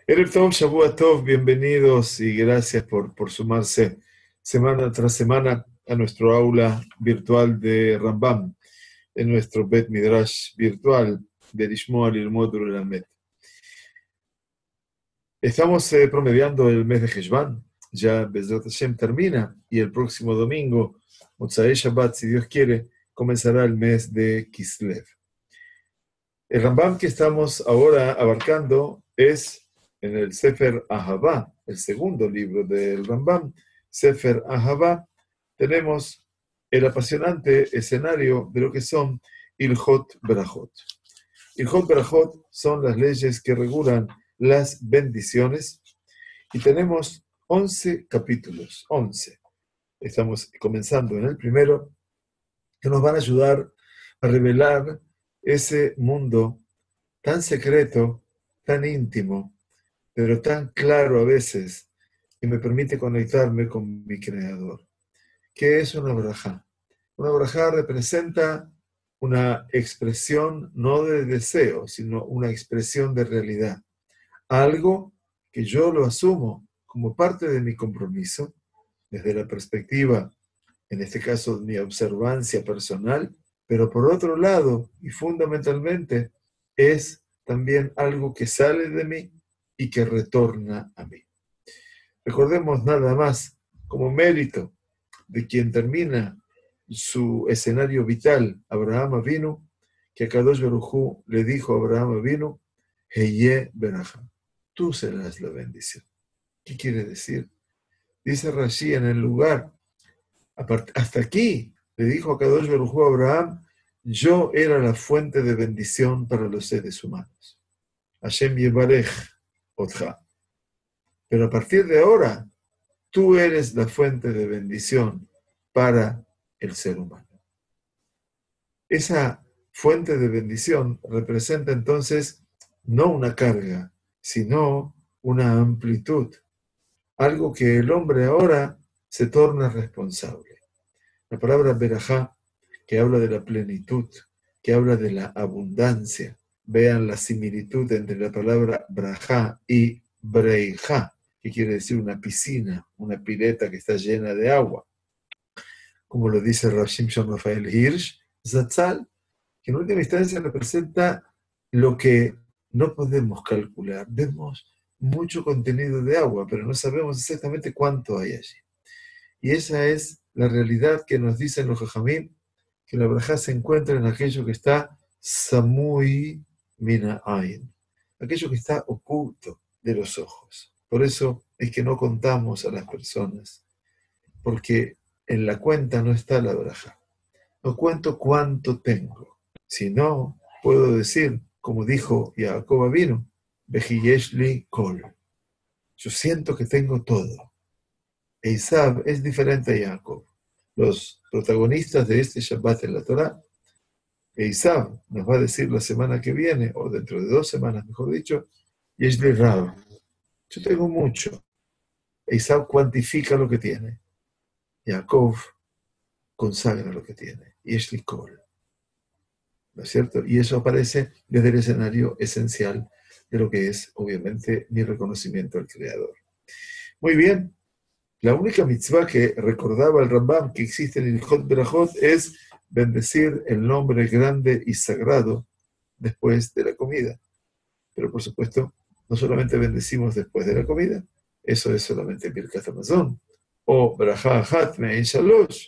Erev Tov, Shavua Tov, bienvenidos y gracias por sumarse semana tras semana a nuestro aula virtual de Rambam, en nuestro Bet Midrash virtual de Lishmoa Lilmod Ulamed. Estamos promediando el mes de Heshvan, ya Bezrat Hashem termina y el próximo domingo, Motzai Shabbat, si Dios quiere, comenzará el mes de Kislev. El Rambam que estamos ahora abarcando es en el Sefer Ahavá, el segundo libro del Rambam, Sefer Ahavá. Tenemos el apasionante escenario de lo que son Ilhot Berajot. Ilhot Berajot son las leyes que regulan las bendiciones y tenemos 11 capítulos, 11. Estamos comenzando en el primero, que nos van a ayudar a revelar ese mundo tan secreto, tan íntimo, pero tan claro a veces, que me permite conectarme con mi Creador. ¿Qué es una brajá? Una brajá representa una expresión no de deseo, sino una expresión de realidad. Algo que yo lo asumo como parte de mi compromiso, desde la perspectiva, en este caso, de mi observancia personal, pero por otro lado, y fundamentalmente, es también algo que sale de mí y que retorna a mí. Recordemos nada más como mérito de quien termina su escenario vital, Abraham Avinu, que Akadosh Baruj Hu le dijo a Abraham Avinu, Heye Berajá, tú serás la bendición. ¿Qué quiere decir? Dice Rashi en el lugar, hasta aquí, le dijo a Kadosh Baruj Hu a Abraham, yo era la fuente de bendición para los seres humanos. Hashem Yevarech Otja. Pero a partir de ahora, tú eres la fuente de bendición para el ser humano. Esa fuente de bendición representa entonces no una carga, sino una amplitud, algo que el hombre ahora se torna responsable. La palabra berajá, que habla de la plenitud, que habla de la abundancia. Vean la similitud entre la palabra brajá y breijá, que quiere decir una piscina, una pileta que está llena de agua. Como lo dice Rav Shimshon Rafael Hirsch, Zatzal, que en última instancia representa lo que no podemos calcular. Vemos mucho contenido de agua, pero no sabemos exactamente cuánto hay allí. Y esa es la realidad que nos dicen los Jajamim, que la brajá se encuentra en aquello que está samui mina ain, aquello que está oculto de los ojos. Por eso es que no contamos a las personas, porque en la cuenta no está la brajá. No cuento cuánto tengo, sino puedo decir, como dijo Jacob Avinu, Behiyeshli kol. Yo siento que tengo todo. Esav es diferente a Jacob. Los protagonistas de este Shabbat en la Torá, Esav nos va a decir la semana que viene, o dentro de 2 semanas, mejor dicho, Yeshli Rab. Yo tengo mucho. Esav cuantifica lo que tiene. Jacob consagra lo que tiene. Yeshli Kol. ¿No es cierto? Y eso aparece desde el escenario esencial de lo que es, obviamente, mi reconocimiento al Creador. Muy bien. La única mitzvah que recordaba el Rambam que existe en el Ilhot Berajot es bendecir el nombre grande y sagrado después de la comida. Pero por supuesto, no solamente bendecimos después de la comida, eso es solamente Birkat Hamazon, o Berajá Hat Me'en Shalosh,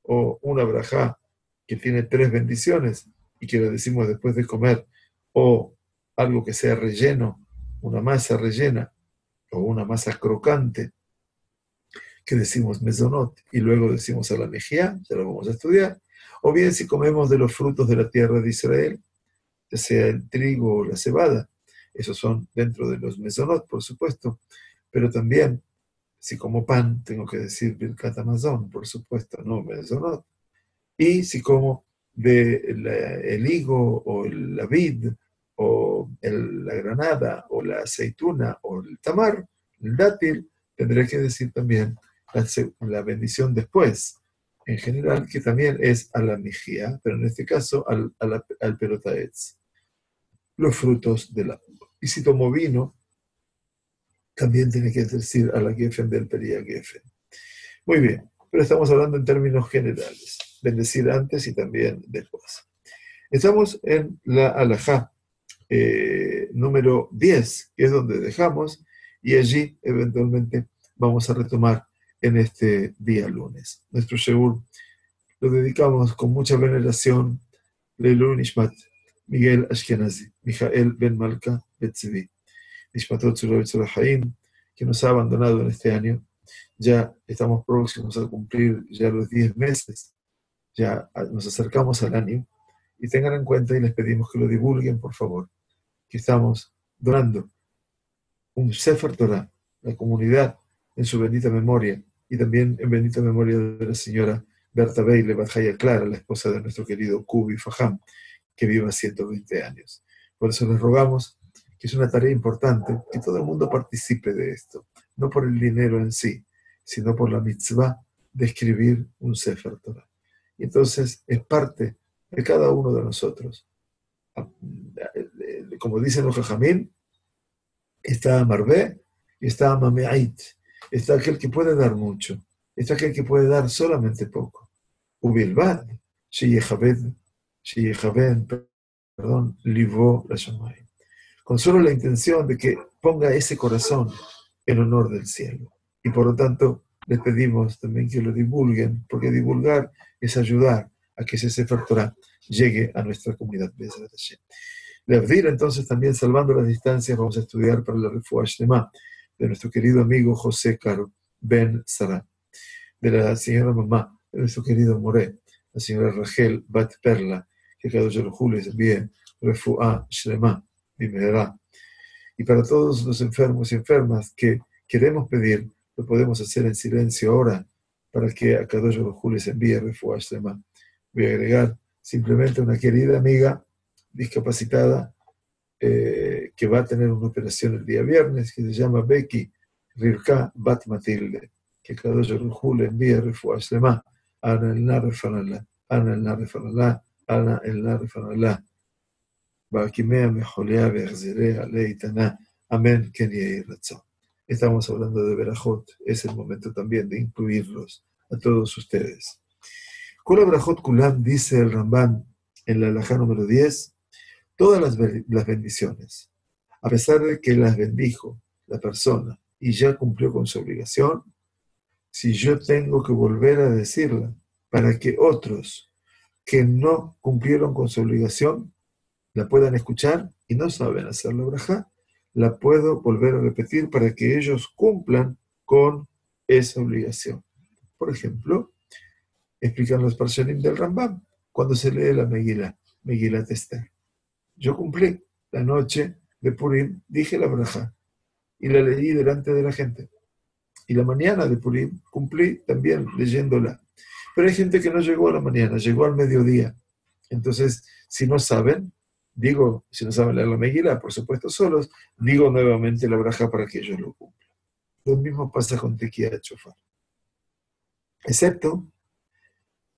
o una Berajá que tiene 3 bendiciones y que lo decimos después de comer, o algo que sea relleno, una masa rellena, o una masa crocante, que decimos mezonot y luego decimos a la mejía, ya lo vamos a estudiar, o bien si comemos de los frutos de la tierra de Israel, ya sea el trigo o la cebada, esos son dentro de los mezonot, por supuesto, pero también si como pan, tengo que decir Birkat Hamazon, por supuesto, no mezonot, y si como el higo o la vid o la granada o la aceituna o el tamar, el dátil, tendré que decir también la bendición después, en general, que también es a la mijía, pero en este caso al pelotaetz, los frutos de la uva. Y si tomo vino, también tiene que decir a la Geffen del Peria Geffen. Muy bien, pero estamos hablando en términos generales, bendecir antes y también después. Estamos en la alajá número 10, que es donde dejamos, y allí eventualmente vamos a retomar en este día lunes. Nuestro Sheur lo dedicamos con mucha veneración Leilun Nishmat Miguel Ashkenazi, Mijael Ben Malka Betzvi, Nishmatot Tzurah Haim, que nos ha abandonado en este año. Ya estamos próximos a cumplir ya los 10 meses, ya nos acercamos al año, y tengan en cuenta y les pedimos que lo divulguen, por favor, que estamos donando un Sefer Torah, la comunidad en su bendita memoria, y también en bendita memoria de la señora Berta Beile Bajaya Clara, la esposa de nuestro querido Kubi Faham, que viva 120 años. Por eso les rogamos, que es una tarea importante, que todo el mundo participe de esto, no por el dinero en sí, sino por la mitzvah de escribir un Sefer Torah. Y entonces es parte de cada uno de nosotros. Como dicen los Jajamín, está Marbé y está Mameait. Está aquel que puede dar mucho, está aquel que puede dar solamente poco. Ubilbad, perdón, Livo la Shamay. Con solo la intención de que ponga ese corazón en honor del cielo. Y por lo tanto, les pedimos también que lo divulguen, porque divulgar es ayudar a que ese Sefer Torah llegue a nuestra comunidad. Leavdir, entonces, también salvando las distancias, vamos a estudiar para la Refuah Shlema de nuestro querido amigo José Caro Ben Sarah, de la señora mamá de nuestro querido Moré, la señora Rachel Bat Perla, que Kadosh Baruj Hu les envíe Refuah Shlema, Bimehera. Y para todos los enfermos y enfermas que queremos pedir, lo podemos hacer en silencio ahora, para que a Kadosh Baruj Hu les envíe Refuah Shlema. Voy a agregar simplemente una querida amiga discapacitada que va a tener una operación el día viernes, que se llama Becky Rivka Bat Matilde, que Kadosh Baruj Hu le envía Refuah Shlema. Ana el Nar Refanalá, Ana el Nar Refanalá, Ana el Nar Refanalá. Ba'akimea mejolea ve'achzirea leitana. Amén, Ken Yehi Ratzon. Estamos hablando de Berajot, es el momento también de incluirlos a todos ustedes. Kol Berajot Kulam, dice el Ramban en la alajá número 10, todas las bendiciones, a pesar de que las bendijo la persona y ya cumplió con su obligación, si yo tengo que volver a decirla para que otros que no cumplieron con su obligación la puedan escuchar y no saben hacer la brajá, la puedo volver a repetir para que ellos cumplan con esa obligación. Por ejemplo, explican los Parshanim del Rambam, cuando se lee la Megilat Esther. Yo cumplí la noche de Purim, dije la brajá y la leí delante de la gente. Y la mañana de Purim cumplí también leyéndola. Pero hay gente que no llegó a la mañana, llegó al mediodía. Entonces, si no saben, digo, si no saben leer la Megilá, por supuesto solos, digo nuevamente la brajá para que ellos lo cumplan. Lo mismo pasa con Tequía Chofar. Excepto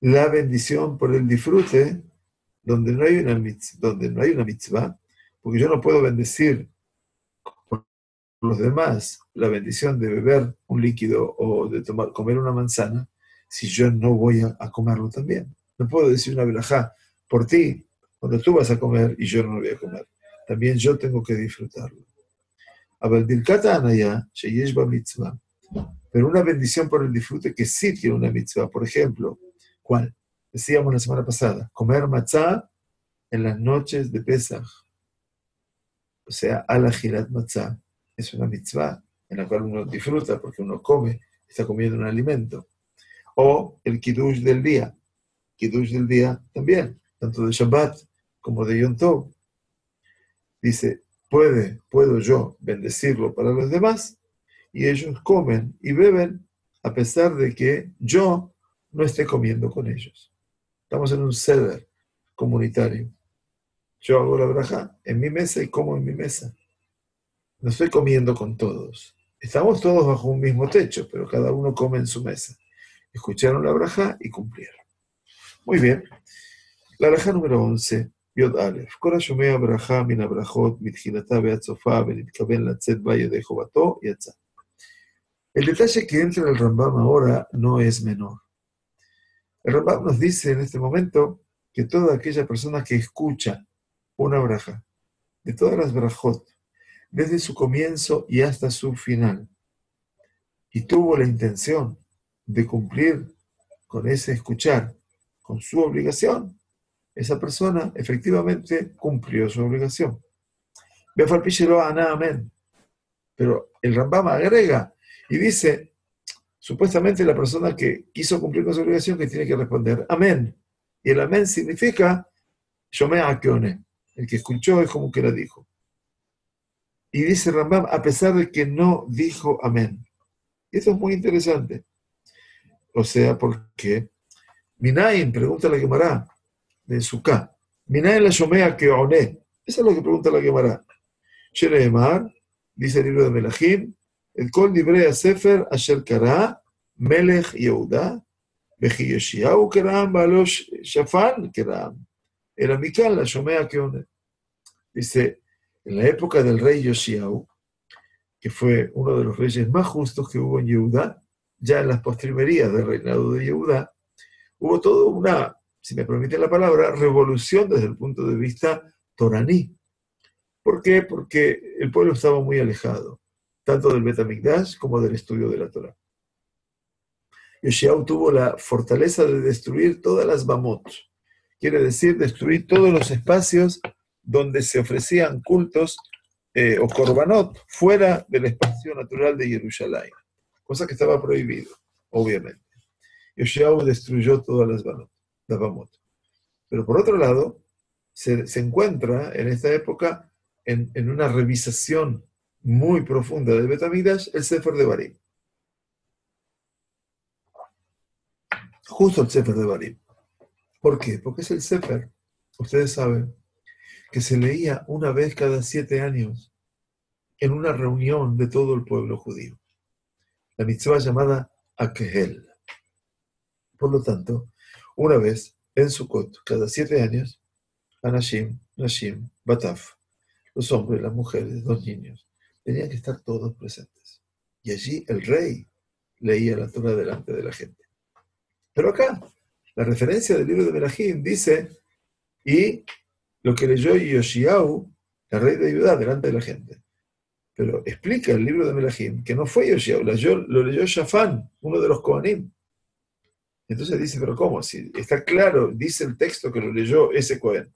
la bendición por el disfrute, donde no hay una mitzvah, porque yo no puedo bendecir por los demás la bendición de beber un líquido o de comer una manzana, si yo no voy a comerlo también. No puedo decir una verajá por ti cuando tú vas a comer y yo no lo voy a comer. También yo tengo que disfrutarlo. Pero una bendición por el disfrute que sí tiene una mitzvah, por ejemplo, ¿cuál? Decíamos la semana pasada, comer matzah en las noches de Pesach, o sea, al ajirat matzah, es una mitzvah en la cual uno disfruta porque uno come, está comiendo un alimento. O el kiddush del día también, tanto de Shabbat como de Yom Tov. Dice, puedo yo bendecirlo para los demás, y ellos comen y beben a pesar de que yo no esté comiendo con ellos. Estamos en un seder comunitario. Yo hago la brajá en mi mesa y como en mi mesa. No estoy comiendo con todos. Estamos todos bajo un mismo techo, pero cada uno come en su mesa. Escucharon la brajá y cumplieron. Muy bien. La brajá número 11 Yod Aleph. כל השומע ברכה מן הברכות, מתחילתה ועד סופה, ונתכוון לצאת בה ידי חובתו, יצא. El detalle que entra el Rambam ahora no es menor. El Rambam nos dice en este momento que toda aquella persona que escucha una braja, de todas las brajot, desde su comienzo y hasta su final, y tuvo la intención de cumplir con ese escuchar, con su obligación, esa persona efectivamente cumplió su obligación. Amén. Pero el Rambam agrega y dice, supuestamente la persona que quiso cumplir con su obligación que tiene que responder amén. Y el amén significa Shomea Keone. El que escuchó es como que la dijo. Y dice Rambam, a pesar de que no dijo amén. Y eso es muy interesante. O sea, porque Minayin, pregunta la Gemara de Sukkah. Minayin la Shomea Keone. Eso es lo que pregunta la Gemara. Sheneemar, dice el libro de Melachim, el Kol Divrei Sefer Asher Kara, Melech Yehuda, Beji Yoshiyahu Keram, Balosh Shafan Keram. El Amikal la Shomea Keone. Dice, en la época del rey Yoshiyahu, que fue uno de los reyes más justos que hubo en Yehuda, ya en las postrimerías del reinado de Yehuda, hubo toda una, si me permite la palabra, revolución desde el punto de vista toraní. ¿Por qué? Porque el pueblo estaba muy alejado, tanto del Bet HaMikdash como del estudio de la Torah. Yoshiyahu tuvo la fortaleza de destruir todas las bamot, quiere decir destruir todos los espacios donde se ofrecían cultos o korbanot fuera del espacio natural de Jerusalén, cosa que estaba prohibido, obviamente. Yoshiyahu destruyó todas las bamot. Pero por otro lado, se encuentra en esta época en una revisación muy profunda del Bet HaMikdash, el Sefer Devarim. Justo el Sefer Devarim. ¿Por qué? Porque es el Sefer, ustedes saben, que se leía una vez cada 7 años en una reunión de todo el pueblo judío. La mitzvah llamada Akehel. Por lo tanto, una vez en Sukkot, cada 7 años, Anashim, Nashim, Bataf, los hombres, las mujeres, los niños, tenían que estar todos presentes. Y allí el rey leía la Torah delante de la gente. Pero acá, la referencia del libro de Melachim dice, y lo que leyó Yoshiyahu, el rey de Judá, delante de la gente. Pero explica el libro de Melachim que no fue Yoshiyahu, lo leyó Shafán, uno de los Kohanim. Entonces dice, pero ¿cómo? Si está claro, dice el texto que lo leyó ese Kohen.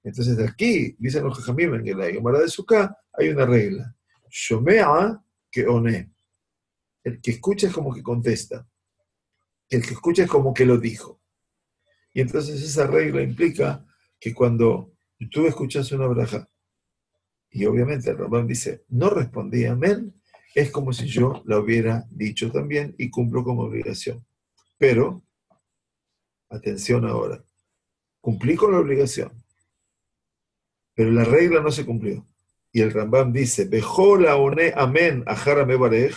Entonces de aquí, dicen los Jajamim, en la Gemara de Sukkah, hay una regla. Shomea Keone. El que escucha es como que contesta. El que escucha es como que lo dijo. Y entonces esa regla implica que cuando tú escuchas una braja, y obviamente el Rambam dice, no respondí amén, es como si yo la hubiera dicho también y cumplo como obligación. Pero, atención ahora, cumplí con la obligación, pero la regla no se cumplió. Y el Rambam dice, Bejola one amén ajara me barej,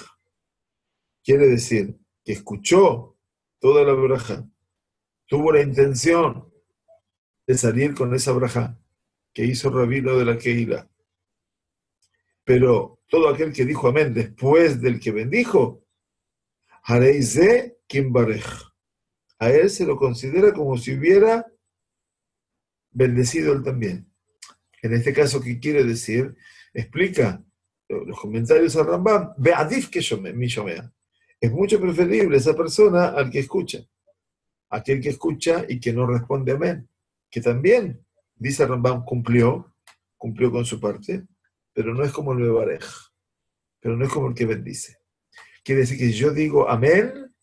quiere decir que escuchó toda la braja, tuvo la intención de salir con esa braja que hizo Rabino de la Keilah. Pero todo aquel que dijo amén después del que bendijo, Hareize Kim Barej. A él se lo considera como si hubiera bendecido él también. En este caso, ¿qué quiere decir? Explica los comentarios al Rambam. Be'adif que mi shomea. Es mucho preferible esa persona al que escucha. Aquel que escucha y que no responde amén. Que también, dice Rambam, cumplió con su parte, pero no es como el Mebarej, pero no es como el que bendice. Quiere decir que yo digo amén,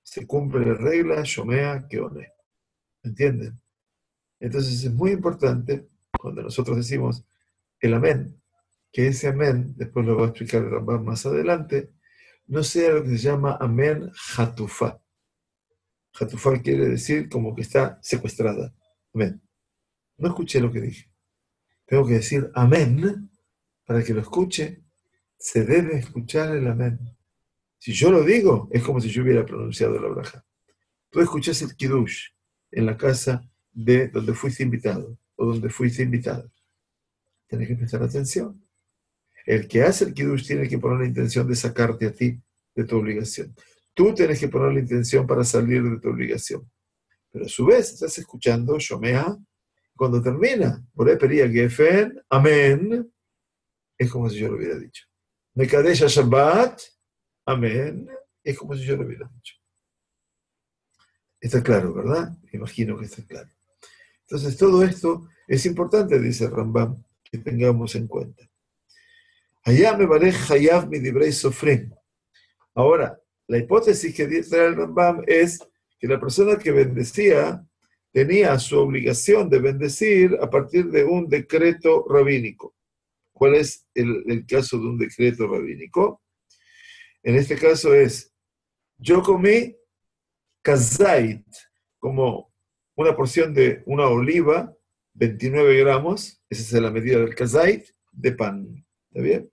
se cumple la regla, Shomea Keone. ¿Entienden? Entonces es muy importante, cuando nosotros decimos el amén, que ese amén, después lo va a explicar el Rambam más adelante, no sea lo que se llama amén hatufá. Hatufá quiere decir como que está secuestrada. Amén. No escuché lo que dije. Tengo que decir amén. Para que lo escuche, se debe escuchar el amén. Si yo lo digo, es como si yo hubiera pronunciado la braja. Tú escuchás el kiddush en la casa de donde fuiste invitado. o donde fuiste invitado. Tienes que prestar atención. El que hace el kiddush tiene que poner la intención de sacarte a ti de tu obligación. Tú tienes que poner la intención para salir de tu obligación. Pero a su vez, estás escuchando Shomea. Cuando termina, Boré Peria Gefen, Amén, es como si yo lo hubiera dicho. Mekadesh Shabbat, Amén, es como si yo lo hubiera dicho. Está claro, ¿verdad? Imagino que está claro. Entonces, todo esto es importante, dice Rambam, que tengamos en cuenta. Allá me vale Hayav mi dibrei sofrim. Ahora, la hipótesis que dice el Rambam es que la persona que bendecía tenía su obligación de bendecir a partir de un decreto rabínico. ¿Cuál es el caso de un decreto rabínico? En este caso es, yo comí kazait, como una porción de una oliva, 29 gramos, esa es la medida del kazait, de pan. ¿Está bien?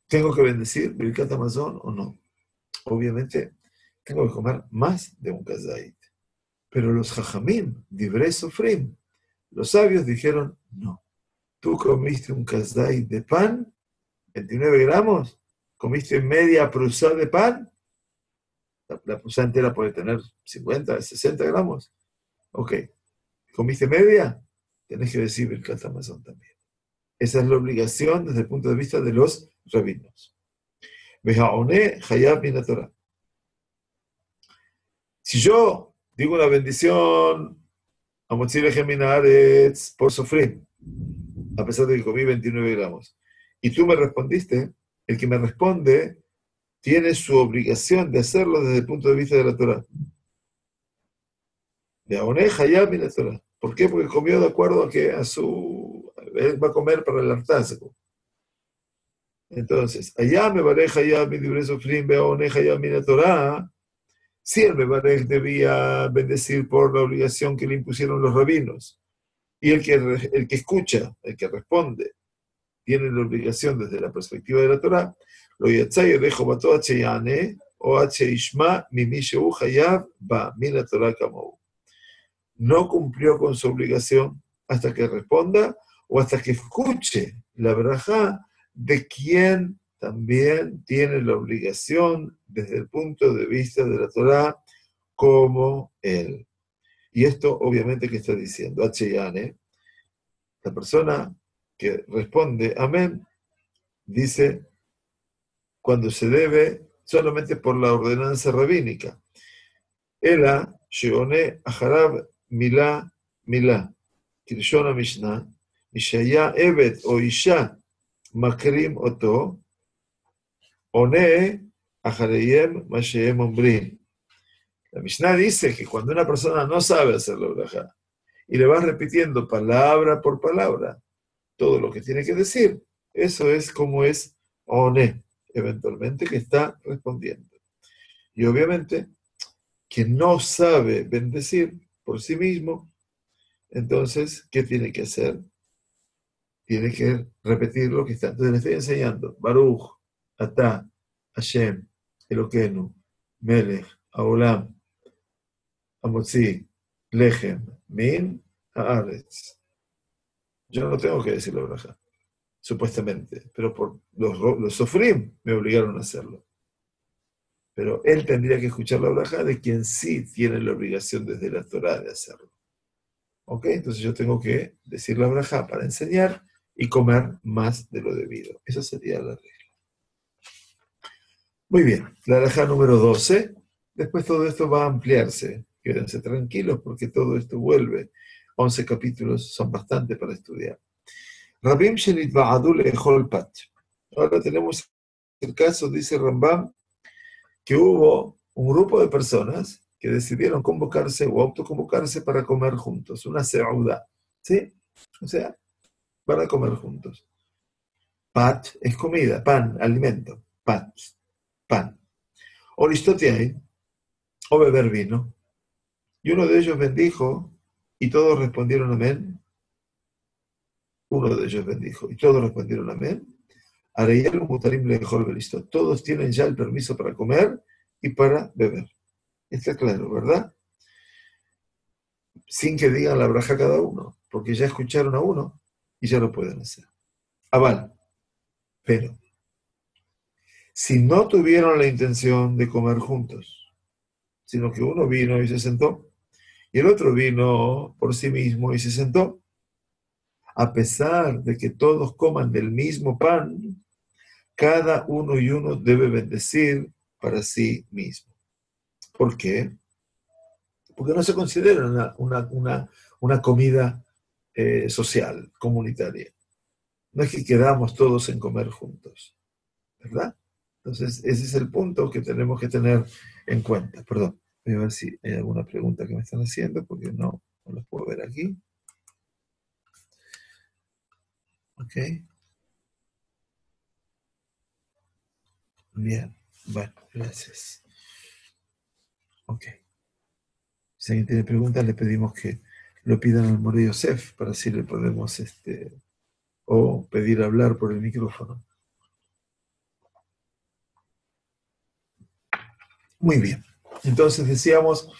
¿Tengo que bendecir Birkat Hamazon o no? Obviamente, tengo que comer más de un kazait. Pero los jajamim, divrei sofrim, los sabios dijeron, no. Tú comiste un kazait de pan, 29 gramos, comiste media prusá de pan, la prusá entera puede tener 50, 60 gramos. Ok, ¿comiste media? Tenés que decir Birkat Hamazon también. Esa es la obligación desde el punto de vista de los rabinos. Vejaoné hayab min Torah. Si yo digo una bendición a Motzile Geminaretz por sofrim, a pesar de que comí 29 gramos, y tú me respondiste, el que me responde tiene su obligación de hacerlo desde el punto de vista de la Torah. Vejaoné hayab min Torah. ¿Por qué? Porque comió de acuerdo a que él va a comer para el hartazgo. Entonces, allá me bareja ya mi libre sofrim, veoneja ya mi Torah. Si el mebarej debía bendecir por la obligación que le impusieron los rabinos, y el que escucha, el que responde, tiene la obligación desde la perspectiva de la Torah, lo yatzay dejo bato h o h-ishma mimi shehu hayav ba min Torah kamou. No cumplió con su obligación hasta que responda o hasta que escuche la verajá de quien también tiene la obligación desde el punto de vista de la Torá como él. Y esto obviamente que está diciendo, H-Yane, la persona que responde amén, dice cuando se debe solamente por la ordenanza rabínica. Ela, Sheone, Aharab, Milá, Milá. Kirshona Mishnah, Mishaya, Evet o Isha, Makrim Oto, One, Ahareyem, Masheem Ombrim. La Mishnah dice que cuando una persona no sabe hacer la braja y le va repitiendo palabra por palabra todo lo que tiene que decir, eso es como es One, eventualmente que está respondiendo. Y obviamente, quien no sabe bendecir por sí mismo, entonces, ¿qué tiene que hacer? Tiene que repetir lo que está. Entonces le estoy enseñando. Baruch, Atá, Hashem, Eloquenu, Melech, Aolam, Amotzi, Lechem, Min, Haaretz. Yo no tengo que decir la braja, supuestamente, pero por los sofrim me obligaron a hacerlo. Pero él tendría que escuchar la braja de quien sí tiene la obligación desde la Torah de hacerlo. ¿Ok? Entonces yo tengo que decir la braja para enseñar y comer más de lo debido. Esa sería la regla. Muy bien, la braja número 12. Después todo esto va a ampliarse. Quédense tranquilos porque todo esto vuelve. 11 capítulos son bastante para estudiar. Rabim Shenit Ba'adul Echol Pat. Ahora tenemos el caso, dice Rambam, que hubo un grupo de personas que decidieron convocarse o autoconvocarse para comer juntos, una seudá, ¿sí? O sea, para comer juntos. Pat es comida, pan, alimento, pat, pan. O listoteai, o beber vino. Y uno de ellos bendijo, y todos respondieron amén. Uno de ellos bendijo, y todos respondieron amén. Areyel mutarim lejol belisto. Todos tienen ya el permiso para comer y para beber. Está claro, ¿verdad? sin que digan la braja cada uno, porque ya escucharon a uno y ya lo pueden hacer. Aval, pero si no tuvieron la intención de comer juntos, sino que uno vino y se sentó, y el otro vino por sí mismo y se sentó, a pesar de que todos coman del mismo pan, cada uno y uno debe bendecir para sí mismo. ¿Por qué? Porque no se considera una comida social, comunitaria. No es que quedamos todos en comer juntos, ¿verdad? Entonces, ese es el punto que tenemos que tener en cuenta. Perdón, voy a ver si hay alguna pregunta que me están haciendo, porque no los puedo ver aquí. Ok. Bien, bueno, gracias. Ok. Si alguien tiene preguntas, le pedimos que lo pidan al Moré Yosef para así le podemos, o pedir hablar por el micrófono. Muy bien. Entonces decíamos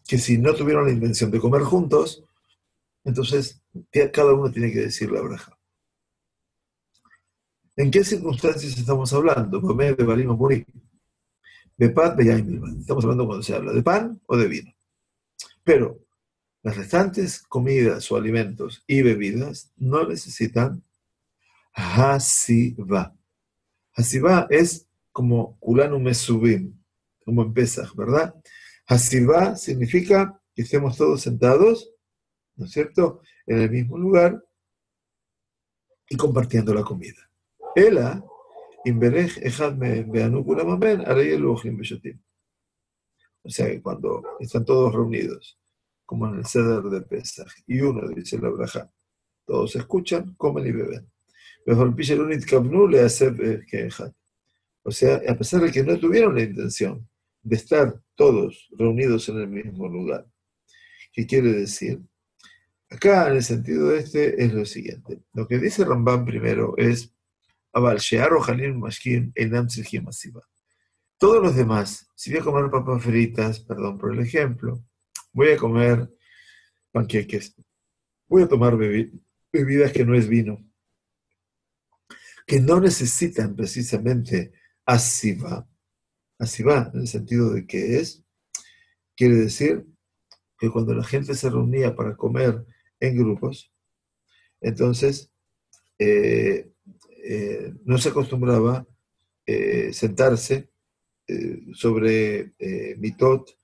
que si no tuvieron la intención de comer juntos, entonces cada uno tiene que decir la braja. ¿En qué circunstancias estamos hablando? Comer de Barim o Murí. De pan, de yain. Estamos hablando cuando se habla de pan o de vino. Pero las restantes comidas o alimentos y bebidas no necesitan hasiva. Hasiva es como kulanu mesubim, como en Pesach, ¿verdad? Hasiva significa que estemos todos sentados, ¿no es cierto?, en el mismo lugar y compartiendo la comida. Ela, imberech echad be'anu kulam amen, arei elu ochlim beshotim. O sea que cuando están todos reunidos, como en el Seder de Pesach, y uno dice la braja, todos escuchan, comen y beben. O sea, a pesar de que no tuvieron la intención de estar todos reunidos en el mismo lugar. ¿Qué quiere decir? Acá, en el sentido de este, es lo siguiente. Lo que dice Rambam primero es, Abal, Shearo Halim Mashkin Einam Tzrichim Masiva. Todos los demás, si voy a comer papas fritas, perdón por el ejemplo, voy a comer panqueques, voy a tomar bebidas que no es vino, que no necesitan precisamente asiva. Asiva, en el sentido de que quiere decir que cuando la gente se reunía para comer en grupos, entonces no se acostumbraba sentarse sobre mitot,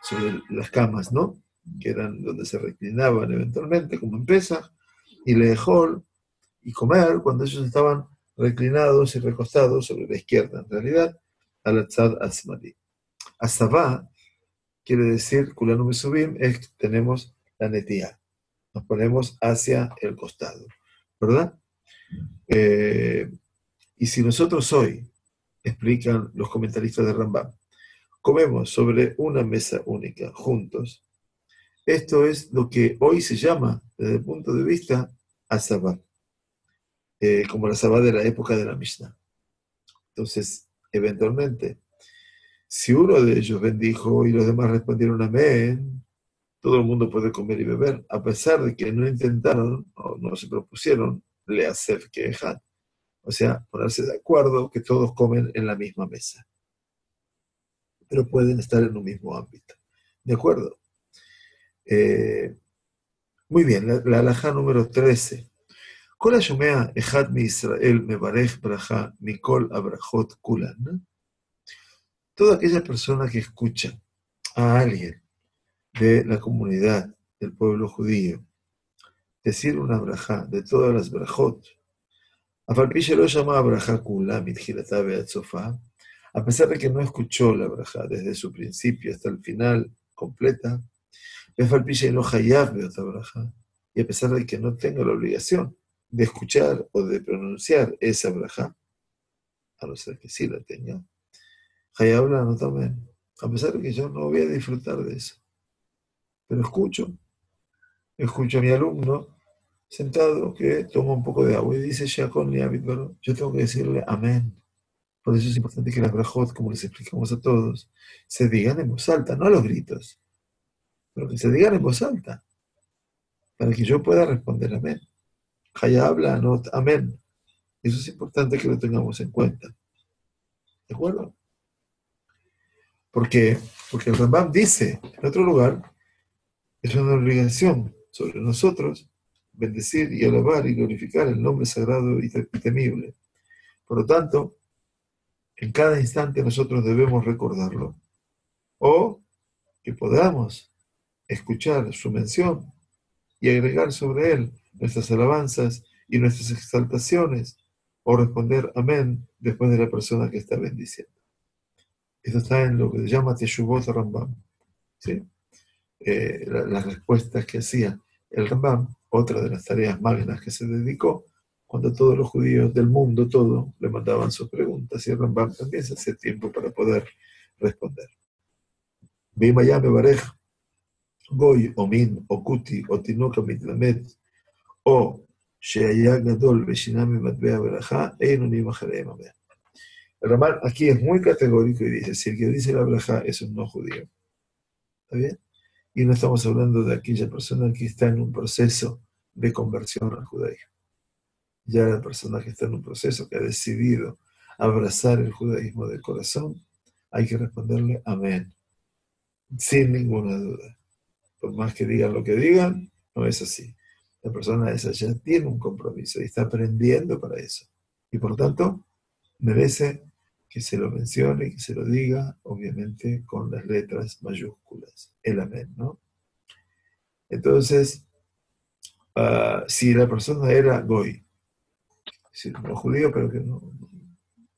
sobre las camas, ¿no? Que eran donde se reclinaban eventualmente, como en Pesach, y lejol, y comer cuando ellos estaban reclinados y recostados sobre la izquierda, en realidad, al tzad asmali. Asabá quiere decir, kulanu mesubim, es que tenemos la netía, nos ponemos hacia el costado, ¿verdad? Y si nosotros hoy, explican los comentaristas de Rambam, comemos sobre una mesa única, juntos, esto es lo que hoy se llama, desde el punto de vista, asabá, como la asabá de la época de la Mishnah. Entonces, eventualmente, si uno de ellos bendijo y los demás respondieron amén, todo el mundo puede comer y beber, a pesar de que no intentaron o no se propusieron le hacer quejar. O sea, ponerse de acuerdo que todos comen en la misma mesa, pero pueden estar en un mismo ámbito. ¿De acuerdo? Muy bien, la halajá número 13. Kol hashomea echad mi Israel mevarech braja mikol abrajot kulan. Toda aquella persona que escucha a alguien de la comunidad del pueblo judío decir una braja de todas las brajot, Afalpiche lo llama braja kula mitjilata beat sofá, a pesar de que no escuchó la braja desde su principio hasta el final completa, Afalpiche no hayab beat braja, y a pesar de que no tenga la obligación de escuchar o de pronunciar esa braja, a no ser que sí la tenga, hayab la no también, a pesar de que yo no voy a disfrutar de eso. Pero escucho a mi alumno sentado que toma un poco de agua y dice, Shakon Liabit, pero yo tengo que decirle amén. Por eso es importante que las brajot, como les explicamos a todos, se digan en voz alta, no a los gritos, pero que se digan en voz alta. para que yo pueda responder amén. Jaya habla, no amén. Eso es importante que lo tengamos en cuenta. ¿De acuerdo? ¿Por qué? Porque el Rambam dice en otro lugar, es una obligación sobre nosotros bendecir y alabar y glorificar el nombre sagrado y temible. Por lo tanto, en cada instante nosotros debemos recordarlo o que podamos escuchar su mención y agregar sobre él nuestras alabanzas y nuestras exaltaciones o responder amén después de la persona que está bendiciendo. Esto está en lo que se llama Teshuvot Rambam, ¿sí? Las respuestas que hacía el Rambam, otra de las tareas magnas que se dedicó, cuando todos los judíos del mundo, todo, le mandaban sus preguntas, y el Rambam también se hacía tiempo para poder responder. Bimaya Mebarej, Goy, o Min, o Kuti, o Tinoka Mitlamet, o Sheaya Gadol, Beshinami Matbea Berajá, Einunim Ajalem Amea. El Rambam aquí es muy categórico y dice, si el que dice la Berajá es un no judío, ¿está bien? Y no estamos hablando de aquella persona que está en un proceso de conversión al judaísmo. Ya la persona que está en un proceso, que ha decidido abrazar el judaísmo de corazón, hay que responderle amén, sin ninguna duda. Por más que digan lo que digan, no es así. La persona esa ya tiene un compromiso y está aprendiendo para eso. Y por lo tanto, merece que se lo mencione, que se lo diga, obviamente con las letras mayúsculas, el amén, ¿no? Entonces, si la persona era goy, si no judío, pero que no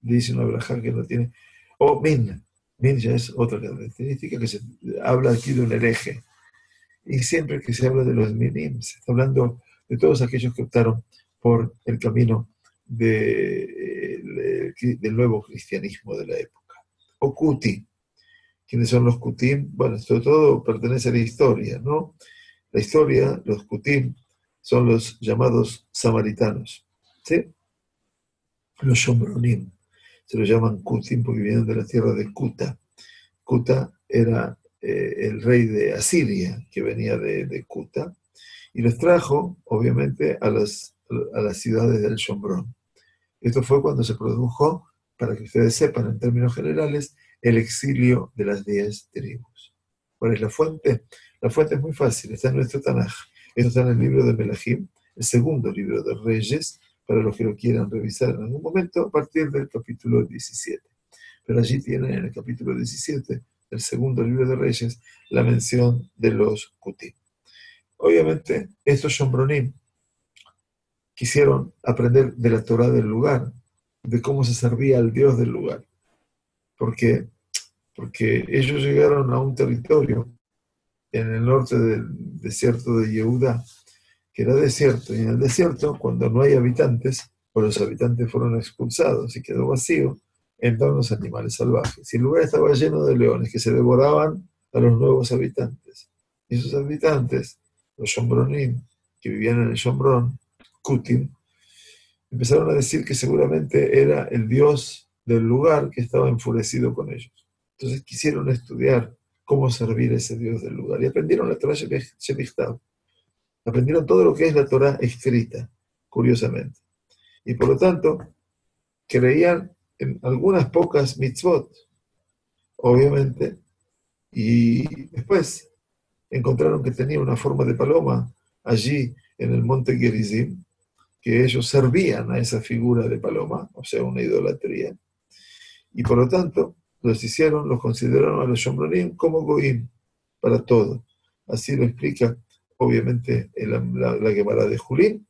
dice una braja que no tiene, o min ya es otra característica que se habla aquí de un hereje. Y siempre que se habla de los minim, se está hablando de todos aquellos que optaron por el camino del nuevo cristianismo de la época. O kuti, ¿quiénes son los kutim? Bueno, esto todo pertenece a la historia, ¿no? La historia, los kutim, son los llamados samaritanos, ¿sí? Los shombronim, se los llaman kutim porque vienen de la tierra de Kuta. Kuta era el rey de Asiria, que venía de Kuta, y los trajo, obviamente, a las ciudades del Shombrón. Esto fue cuando se produjo, para que ustedes sepan en términos generales, el exilio de las 10 tribus. ¿Cuál es la fuente? La fuente es muy fácil, está en nuestro Tanaj. Esto está en el libro de Melahim, el segundo libro de Reyes, para los que lo quieran revisar en algún momento, a partir del capítulo 17. Pero allí tienen en el capítulo 17, del segundo libro de Reyes, la mención de los Kutim. Obviamente, estos Shombronim quisieron aprender de la Torá del lugar, de cómo se servía al Dios del lugar. ¿Por qué? Porque ellos llegaron a un territorio en el norte del desierto de Yehudá, que era desierto, y en el desierto, cuando no hay habitantes, o los habitantes fueron expulsados y quedó vacío, entran los animales salvajes. Y el lugar estaba lleno de leones que se devoraban a los nuevos habitantes. Y esos habitantes, los Shombronim, que vivían en el Shombrón, Kutim, empezaron a decir que seguramente era el dios del lugar que estaba enfurecido con ellos. Entonces quisieron estudiar cómo servir a ese dios del lugar y aprendieron la Torah Shebichtav. Aprendieron todo lo que es la Torah escrita, curiosamente. Y por lo tanto, creían en algunas pocas mitzvot, obviamente, y después encontraron que tenía una forma de paloma allí en el monte Gerizim, que ellos servían a esa figura de paloma, o sea, una idolatría, y por lo tanto los consideraron a los Shombronim como Goim, para todo. Así lo explica, obviamente, la Gemara de Julín,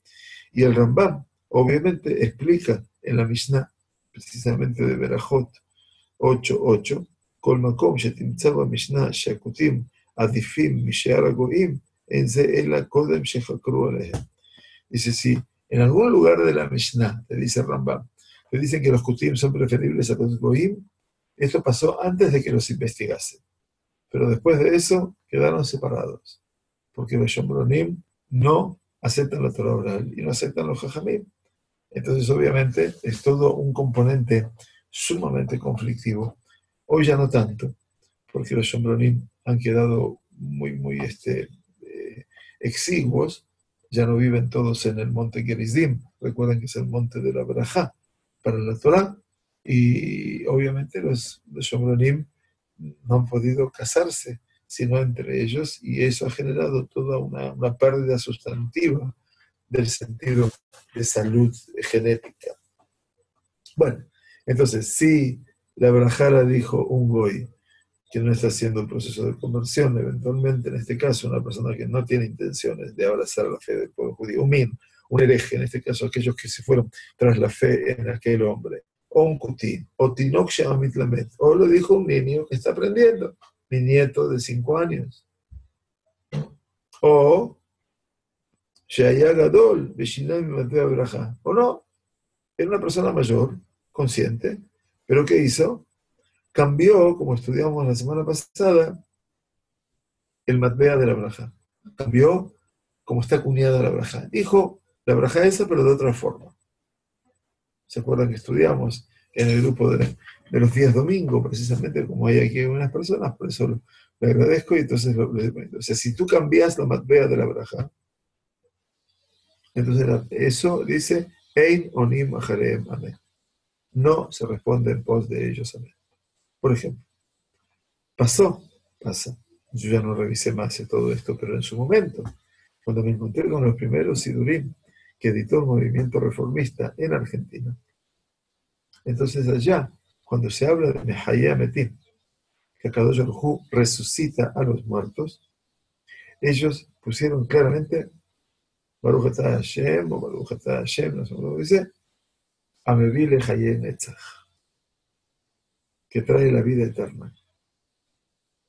y el Rambam, obviamente, explica en la Mishnah, precisamente de Berajot 8:8, Kol makom shetimtza Mishnah shakutim adifim mishear goim en ze ela kodem shechakru alehem. Dice, si en algún lugar de la Mishnah, te dice Rambam, te dicen que los kutim son preferibles a los goim, esto pasó antes de que los investigasen. Pero después de eso quedaron separados, porque los Shombronim no aceptan la Torah oral y no aceptan los Jajamim. Entonces, obviamente, es todo un componente sumamente conflictivo. Hoy ya no tanto, porque los Shombronim han quedado muy exiguos, ya no viven todos en el monte Gerizim, recuerden que es el monte de la Berajá para la Torá, y obviamente los Shomronim no han podido casarse, sino entre ellos, y eso ha generado toda una pérdida sustantiva del sentido de salud genética. Bueno, entonces, si la Brajara dijo un goy que no está haciendo el proceso de conversión, eventualmente, en este caso, una persona que no tiene intenciones de abrazar la fe del pueblo judío, un hereje, en este caso, aquellos que se fueron tras la fe en aquel hombre, o un kutín, o tinok shemamit lamet, o lo dijo un niño que está aprendiendo, mi nieto de 5 años, o Shaya Gadol, Beshinam Matea Braja, o no, era una persona mayor, consciente, pero ¿qué hizo? Cambió, como estudiamos la semana pasada, el matbea de la braja. Cambió como está cuñada la braja. Dijo la braja esa, pero de otra forma. ¿Se acuerdan que estudiamos en el grupo de los días domingo, precisamente como hay aquí unas personas? Por eso le agradezco y entonces o sea, si tú cambias la matbea de la braja, entonces eso dice Ein onim ajarem amén. No se responde en pos de ellos amén. Por ejemplo, pasa. Yo ya no revisé más de todo esto, pero en su momento, cuando me encontré con los primeros Sidurim que editó el movimiento reformista en Argentina, entonces allá, cuando se habla de Mehayeh Metim, que Akadosh Baruj Hu resucita a los muertos, ellos pusieron claramente Baruch Atah Hashem, o Baruch Atah Hashem, no sé cómo dice, Amevile Hayeh Netzach, que trae la vida eterna.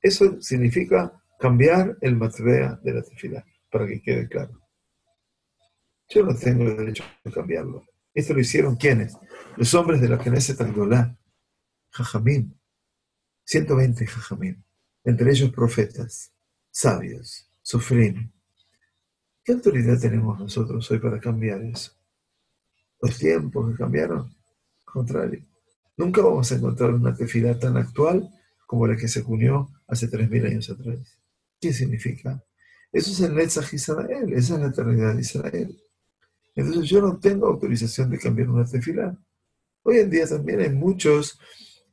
Eso significa cambiar el matbea de la tefilá, para que quede claro. Yo no tengo el derecho a cambiarlo. Esto lo hicieron ¿quiénes? Los hombres de la Knesset Agdolá, Jajamín, 120 Jajamín, entre ellos profetas, sabios, sufrim. ¿Qué autoridad tenemos nosotros hoy para cambiar eso? Los tiempos que cambiaron, al contrario. Nunca vamos a encontrar una tefilá tan actual como la que se cunió hace 3000 años atrás. ¿Qué significa? Eso es el Netzach Israel, esa es la eternidad de Israel. Entonces yo no tengo autorización de cambiar una tefilá. Hoy en día también hay muchos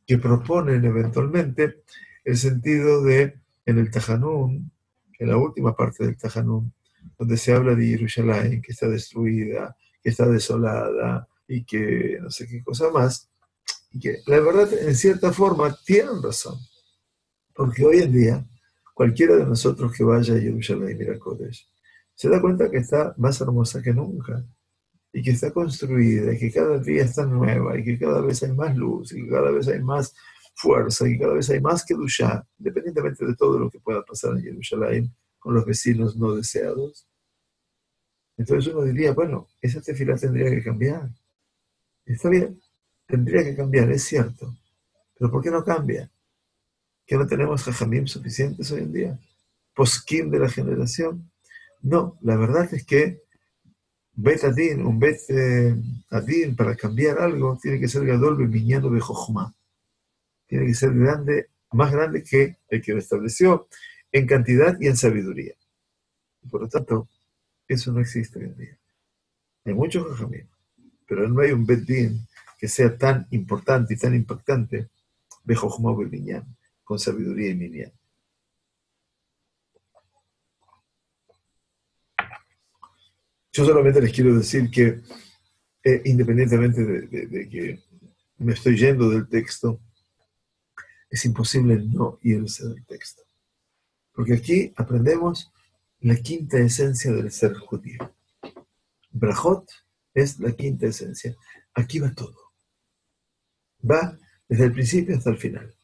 que proponen eventualmente el sentido de, en el Tajanún, en la última parte del Tajanún, donde se habla de Jerusalén, que está destruida, que está desolada, y que no sé qué cosa más, y que la verdad, en cierta forma, tienen razón. Porque hoy en día, cualquiera de nosotros que vaya a Jerusalén y mira Kodesh, se da cuenta que está más hermosa que nunca, y que está construida, y que cada día está nueva, y que cada vez hay más luz, y que cada vez hay más fuerza, y cada vez hay más Kedushá, independientemente de todo lo que pueda pasar en Jerusalén con los vecinos no deseados. Entonces uno diría, bueno, esa tefilá tendría que cambiar. Está bien, tendría que cambiar, es cierto. Pero ¿por qué no cambia? ¿Que no tenemos jajamim suficientes hoy en día? ¿Poskim de la generación? No, la verdad es que Bet Adin, un Bet Adin, para cambiar algo, tiene que ser Gadol Bemiñano de Jochma. Tiene que ser grande, más grande que el que lo estableció en cantidad y en sabiduría. Y por lo tanto, eso no existe hoy en día. Hay muchos jajamim, pero no hay un Bet Din que sea tan importante y tan impactante de Jochma o Bemiñán, con sabiduría y minyan. Yo solamente les quiero decir que, independientemente de que me estoy yendo del texto, es imposible no irse del texto. Porque aquí aprendemos la quinta esencia del ser judío. Brajot es la quinta esencia. Aquí va todo. Va desde el principio hasta el final.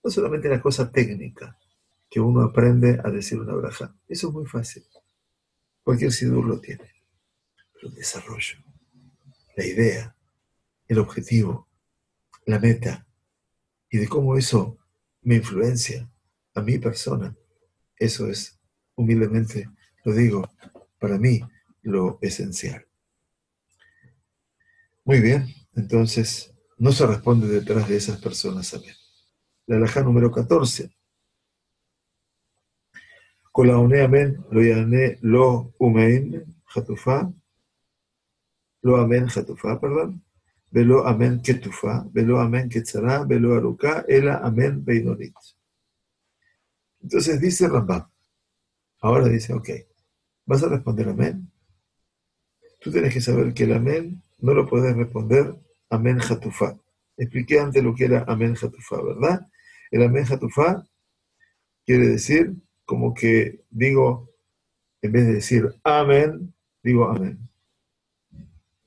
No solamente la cosa técnica, que uno aprende a decir una braja. Eso es muy fácil. Cualquier sidur lo tiene. Pero el desarrollo, la idea, el objetivo, la meta, y de cómo eso me influencia a mi persona, eso es, humildemente lo digo, para mí lo esencial. Muy bien, entonces no se responde detrás de esas personas. Amén. La alajá número 14. Con la amén, lo yané, lo umein, jatufá, lo amén jatufá, perdón, velo amén ketufá, velo amén ketzará, velo aruká, ela amén beinonit. Entonces dice Rambam, ahora dice, ok, ¿vas a responder amén? Tú tienes que saber que el amén no lo puedes responder amén jatufá. Expliqué antes lo que era amén jatufá, ¿verdad? El amén jatufá quiere decir como que digo, en vez de decir amén, digo amén.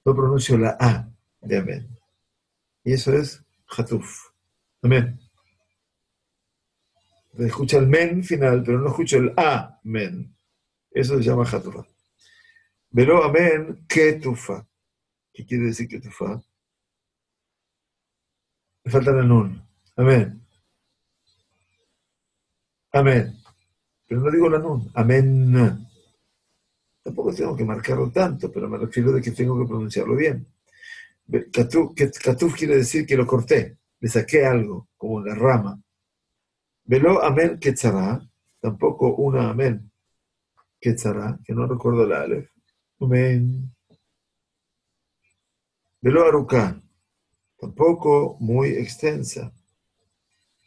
No pronuncio la A de amén. Y eso es jatuf. Amén. Escucha el men final, pero no escucho el amén. Eso se llama jatufá. Pero amén, ketufa. ¿Qué quiere decir ketufa? Me falta la nun. Amén. Amén. Pero no digo la nun. Amén. Tampoco tengo que marcarlo tanto, pero me refiero de que tengo que pronunciarlo bien. Katuf quiere decir que lo corté, le saqué algo, como la rama. Velo amén ketzará, tampoco una amén ketzará, que no recuerdo la alef. Amén. Velo aruká, tampoco muy extensa.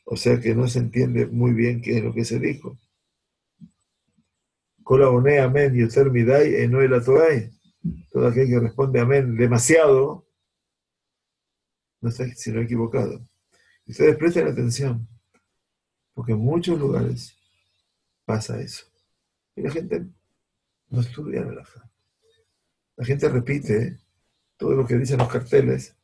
O sea que no se entiende muy bien qué es lo que se dijo. Kola one amén yoter midai eno el atoai. Todo aquel que responde amén demasiado, no está sino equivocado. Ustedes presten atención, porque en muchos lugares pasa eso. Y la gente no estudia relajada. La gente repite todo lo que dicen los carteles.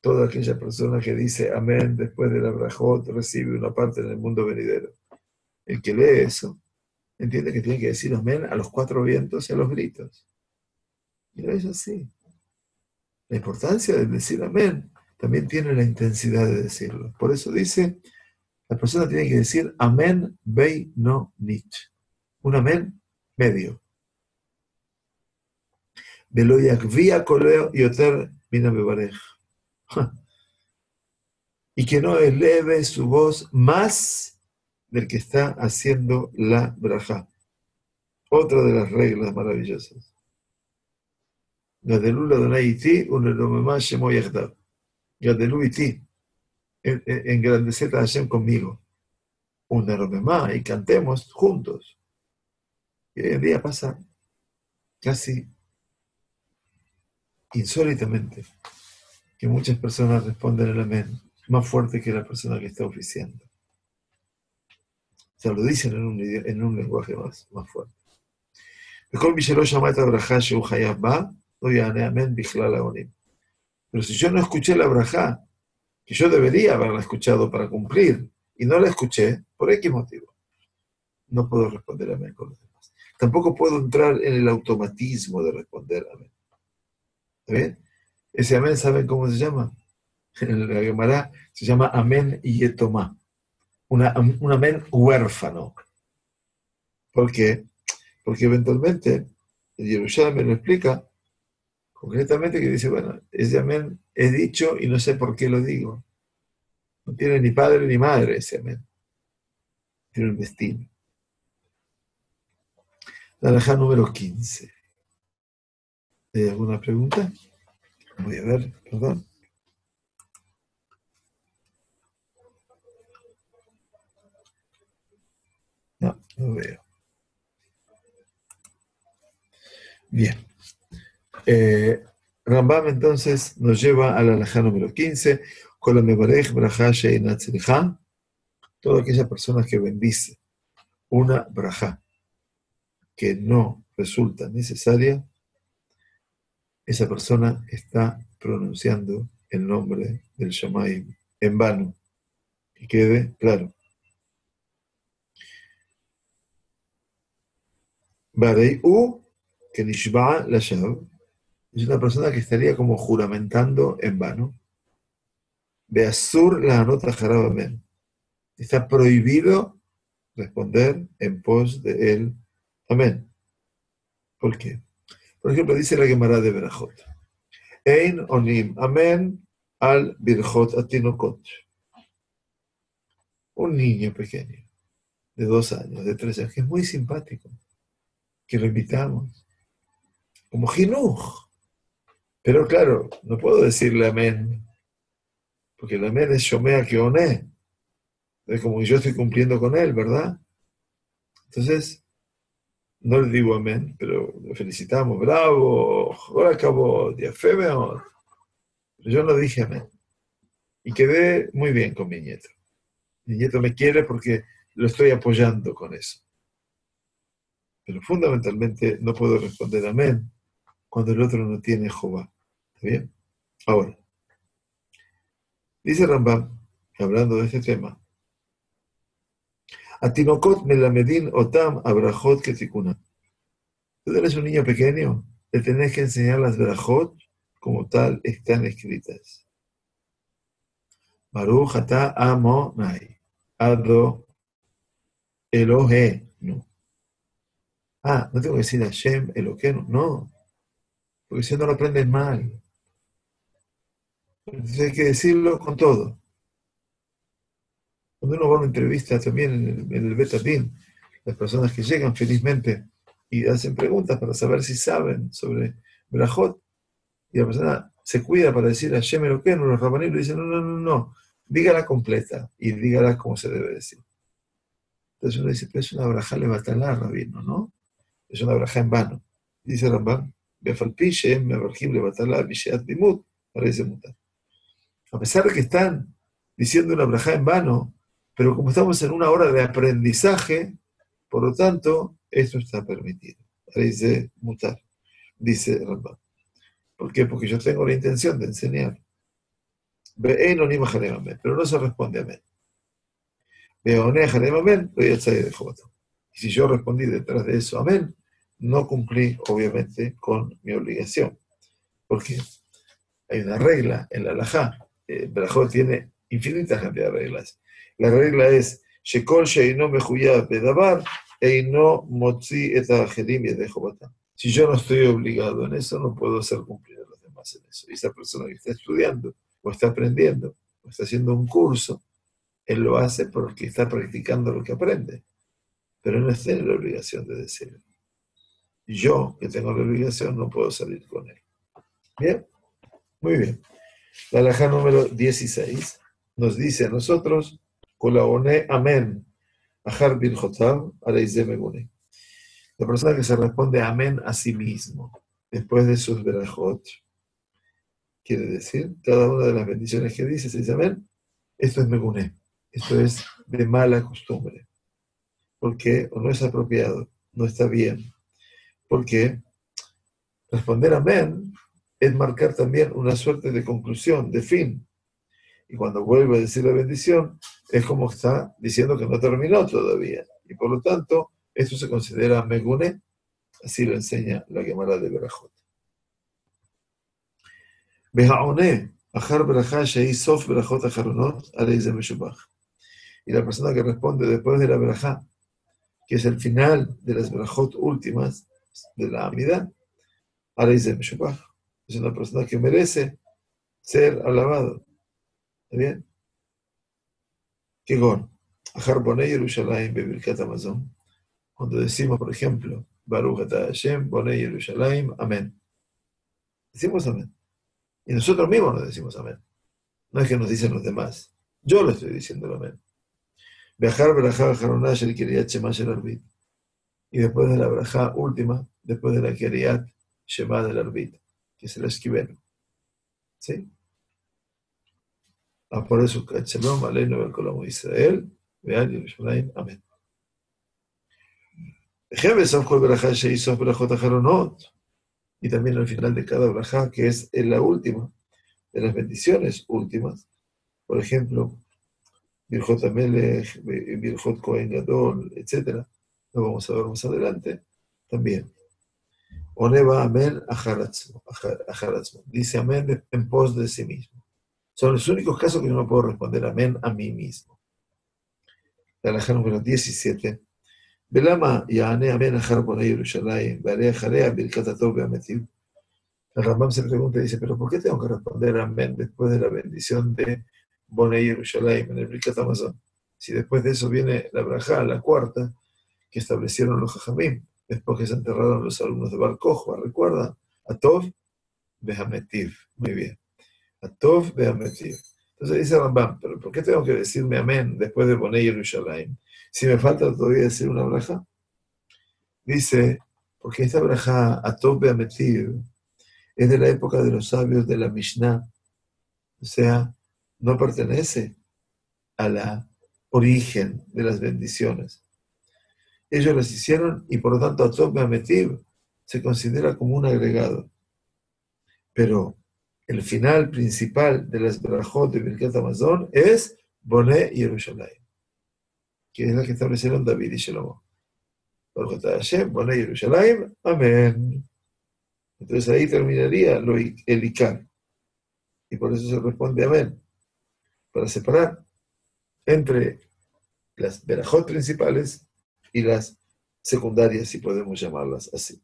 Toda aquella persona que dice amén después de la brajot recibe una parte en el mundo venidero. El que lee eso entiende que tiene que decir amén a los cuatro vientos y a los gritos. Y no es así. La importancia de decir amén también tiene la intensidad de decirlo. Por eso dice, la persona tiene que decir amén bei no nich. Un amén medio. Velo yakvia koleo yoter mina bebarej. Y que no eleve su voz más del que está haciendo la braja. Otra de las reglas maravillosas. Gadelú Adonai iti, uneromemá shemo yachdav. Gadelú iti, engrandeced a Hashem conmigo. Uneromemá, y cantemos juntos. Y hoy en día pasa casi insólitamente que muchas personas responden el amén más fuerte que la persona que está oficiando. O sea, lo dicen en un lenguaje más fuerte. Pero si yo no escuché la brajá, que yo debería haberla escuchado para cumplir, y no la escuché, por X motivo, no puedo responder amén con los demás. Tampoco puedo entrar en el automatismo de responder amén. ¿Está bien? Ese amén, ¿saben cómo se llama? En la Gemara se llama amén yetomá. Un amén huérfano. ¿Por qué? Porque eventualmente el Yerushalmi me lo explica concretamente que dice, bueno, ese amén he dicho y no sé por qué lo digo. No tiene ni padre ni madre ese amén. Tiene un destino. La halajá número 15. ¿Hay alguna pregunta? Voy a ver, perdón. No, no veo. Bien. Rambam entonces nos lleva a la halajá número 15. Con la mebarej brajá sheinat tzricha. Toda aquella persona que bendice una brajá que no resulta necesaria, esa persona está pronunciando el nombre del Shamayim en vano. Que quede claro. Barei que nishba'a lashav, es una persona que estaría como juramentando en vano. Beasur la anota jarab amén. Está prohibido responder en pos de él. Amén. ¿Por qué? Por ejemplo, dice la Gemara de Berajot. Ein onim amén al birjot atinokot. Un niño pequeño, de 2 años, de 3 años, que es muy simpático, que lo invitamos. como jinuj. Pero claro, no puedo decirle amén, porque el amén es shomea que oné. Es como que yo estoy cumpliendo con él, ¿verdad? Entonces, no le digo amén, pero lo felicitamos, bravo, ahora acabó, diafemeo. Pero yo no dije amén. Y quedé muy bien con mi nieto. Mi nieto me quiere porque lo estoy apoyando con eso. Pero fundamentalmente no puedo responder amén cuando el otro no tiene Jehová. ¿Está bien? Ahora, dice Rambam, hablando de este tema, Atinokot melamedin otam abrajot ketikuna. Tú eres un niño pequeño, le tenés que enseñar las brajot como tal están escritas. Baruch ata amonai, ado Elohe, no. Ah, no tengo que decir Hashem, Eloqueno, no, porque si no lo aprendes mal. Entonces hay que decirlo con todo. Cuando uno va a una entrevista también en el Betatín, las personas que llegan felizmente y hacen preguntas para saber si saben sobre Brajot, y la persona se cuida para decir Hashem Eloqueno, los rabanim le dicen, no, no, no, no, dígala completa y dígala como se debe decir. Entonces uno dice, pero es una braja levatalá, rabino, ¿no? Es una braja en vano. Dice Rambam, Befalpiche, Mevarjim levatalá, Visheat Limut, parece mutar. A pesar de que están diciendo una braja en vano, pero como estamos en una hora de aprendizaje, por lo tanto, esto está permitido. Parece mutar, dice Rambam. ¿Por qué? Porque yo tengo la intención de enseñar. Pero no se responde amén. Y si yo respondí detrás de eso amén, no cumplí, obviamente, con mi obligación. Porque hay una regla en la halajá. Berajot tiene infinitas cantidad de reglas. La regla es, Shekol sheino mejuyav bedabar, eino motzi et ajerim yedejo batam. Si yo no estoy obligado en eso, no puedo hacer cumplir a los demás en eso. Y esa persona que está estudiando, o está aprendiendo, o está haciendo un curso, él lo hace porque está practicando lo que aprende. Pero no está en la obligación de decirlo. Y yo, que tengo la obligación, no puedo salir con él. Bien, muy bien. La halajá número 16 nos dice a nosotros, Kolaone amén, Ahar Birjotav, Areize Megune. La persona que se responde amén a sí mismo, después de sus berajot, quiere decir, cada una de las bendiciones que dice, se dice amén, esto es Megune, esto es de mala costumbre, porque o no es apropiado, no está bien, porque responder amén es marcar también una suerte de conclusión, de fin. Y cuando vuelve a decir la bendición, es como está diciendo que no terminó todavía. Y por lo tanto, esto se considera Megune, así lo enseña la Gemara de Berajot. Behaone, Achar Berajá Shei Sof Berajot Acharonot, Areize Meshubach. Y la persona que responde después de la Berajá, que es el final de las Berajot últimas de la Amida, Areize Meshubach. Es una persona que merece ser alabado. ¿Está bien? Kegón, Achar Bonei Yerushalayim Bebirkat Amazon. Cuando decimos, por ejemplo, Baruch atah Hashem, Bonei Yerushalayim, amén. Decimos amén. Y nosotros mismos nos decimos amén. No es que nos dicen los demás. Yo le estoy diciendo el amén. Viajar Berajá Haroná Shel Kiriyat Shema Shel Arbit. Y después de la Berajá última, después de la Kiriyat Shema del Arbit, que es el esquiveno. ¿Sí? Por eso, Shalom Aleinu Vel Kolam Israel, Veal Yerushalayim, amén. Y también al final de cada brajá, que es en la última, de las bendiciones últimas, por ejemplo, Birjot Amelech, Birjot Kohen Gadol, etc. Lo vamos a ver más adelante también. Oneva Amén Ajaratzmo. Dice amén en pos de sí mismo. Son los únicos casos que yo no puedo responder amén a mí mismo. La halajá número 17. Belama Yahane Amén Ajar Bonei Yerushalayim, Be'alei Jalea Birkat Atov Be'ametiv. El Rambam se pregunta y dice, ¿pero por qué tengo que responder amén después de la bendición de Bonei Yerushalayim en el Birkat Amazon? Si después de eso viene la brajá, la cuarta, que establecieron los Jajamim, después que se enterraron los alumnos de Bar Kokhba, ¿recuerdan? Atov Behametiv. Muy bien. Atov Behametiv. Entonces dice Rambam, pero ¿por qué tengo que decirme amén después de Bonei Yerushalayim? Si me falta todavía decir una braja. Dice, porque esta braja Atov Behametiv es de la época de los sabios de la Mishnah. O sea, no pertenece a la origen de las bendiciones. Ellos las hicieron y por lo tanto Atov Behametiv se considera como un agregado. Pero el final principal de las brajot de Birkat Hamazon es Boné Yerushalayim, que es la que establecieron David y Shlomo. Baruch atah Hashem, Boné Yerushalayim, amén. Entonces ahí terminaría el Ikar. Y por eso se responde amén, para separar entre las brajot principales y las secundarias, si podemos llamarlas así.